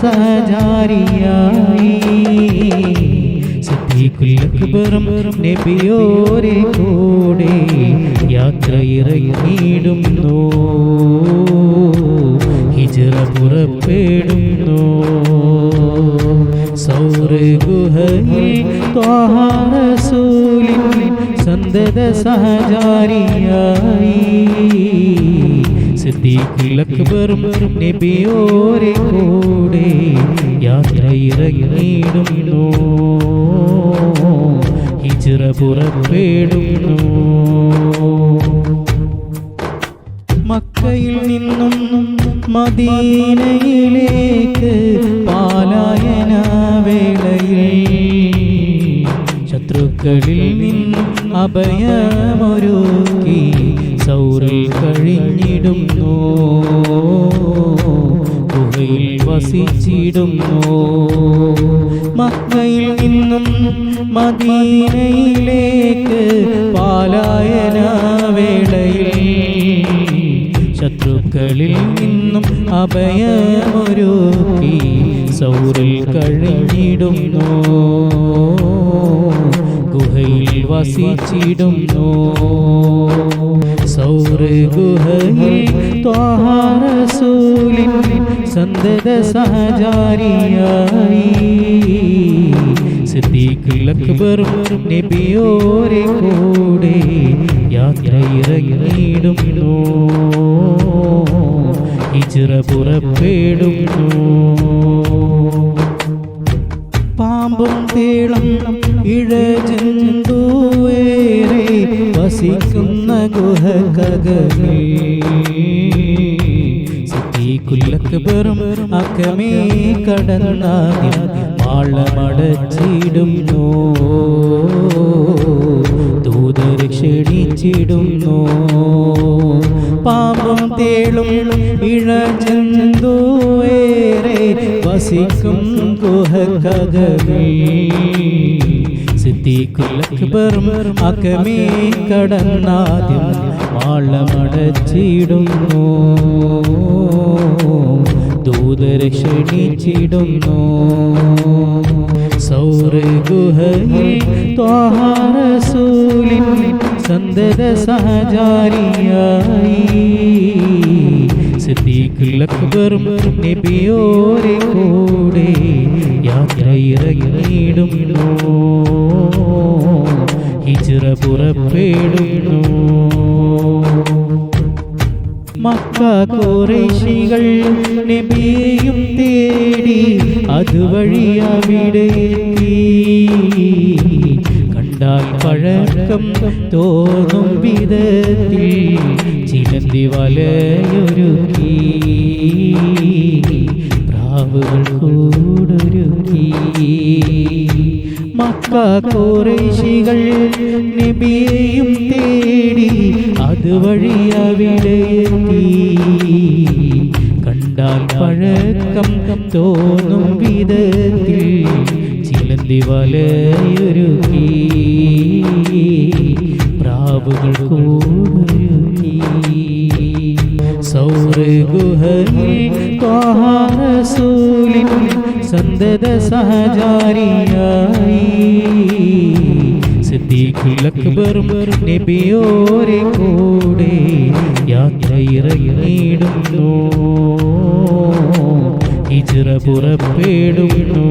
സഹചാരിയായി സിദ്ദീഖുൽ അക്ബറും നബിയോരെ കൂടെ യാത്രയിറങ്ങിയിടുന്നു, ഹിജ്റ പുറപ്പെടുന്നു. സൗർ ഗുഹയിൽ ത്വാഹ റസൂലിൻ സന്തത സഹചാരിയായി സിദ്ദീഖുൽ അക്ബറും നബിയോരെ കൂടെ യാത്രയിറങ്ങിയിടുന്നു, ഹിജ്റ പുറപ്പെടുന്നു. മക്കയിൽ നിന്നും മദീനയിലേക്ക് പാലായന വേളയിൽ ശത്രുക്കളിൽ നിന്നും അഭയമൊരുക്കി സൗറിൽ കഴിഞ്ഞിടുന്നു, ഗുഹയിൽ വസിച്ചിടുന്നു. മക്കയിൽ നിന്നും മദീനയിലേക്ക് പാലായന വേളയിൽ ശത്രുക്കളിൽ നിന്നും അഭയമൊരുക്കി സൗറിൽ കഴിഞ്ഞിടുന്നു, ഗുഹയിൽ വസിച്ചിടുന്നു. സൗർ ഗുഹയിൽ ത്വാഹ റസൂലിൻ സന്തത സഹചാരിയായി സിദ്ദീഖുൽ അക്ബറും നബിയോരെ കൂടെ യാത്രയിറങ്ങിയിടുന്നു, ഹിജ്റ പുറപ്പെടുന്നു. പാമ്പും തേളും ഇഴജന്തുവേറെ വസിക്കുന്ന ഗുഹകകളിൽ സിദ്ദീഖുൽ അക്ബറും അകമേ കടന്നാദ്യം മാളമടച്ചിടുന്നു, ദൂതർ ക്ഷണിച്ചിടുന്നു. പാമ്പും തേളും ഇഴജന്തുവേറെ വസിക്കും ഗുഹകകളിൽ സിദ്ദീഖുൽ അക്ബറും അകമേ കടന്നാദ്യം മാളമടച്ചിടുന്നു, ദൂതർ ക്ഷണിച്ചിടുന്നു. സൗർ ഗുഹയിൽ ത്വാഹ റസൂലിൻ സന്തത സഹചാരിയായി സിദ്ദീഖുൽ അക്ബറും നബിയോരെ കൂടെ യാത്രയിറങ്ങിയിടുന്നു, ഹിജ്റ പുറപ്പെടുന്നു. മക്ക ഖുറൈശികൾ നബിയെയും തേടി അതുവഴി അവിടെ എത്തി, കണ്ടാൽ പഴക്കം തോന്നും വിധത്തിൽ ചിലന്തി വലയൊരുക്കി, പ്രാവുകൾ കൂടൊരുക്കി. മക്ക ഖുറൈശികൾ നബിയെയും തേടി അതുവഴി അവിടെ എത്തി, കണ്ടാൽ പഴക്കം തോന്നും വിധത്തിൽ ചിലന്തി വലയൊരുക്കി, പ്രാവുകൾ കൂടൊരുക്കി. സൗർ ഗുഹയിൽ ത്വാഹ റസൂലിൻ സന്തത സഹചാരിയായി സിദ്ദീഖുൽ അക്ബറും നബിയോരെ കൂടെ യാത്രയിറങ്ങിയിടുന്നു, ഹിജ്റ പുറപ്പെടുന്നു.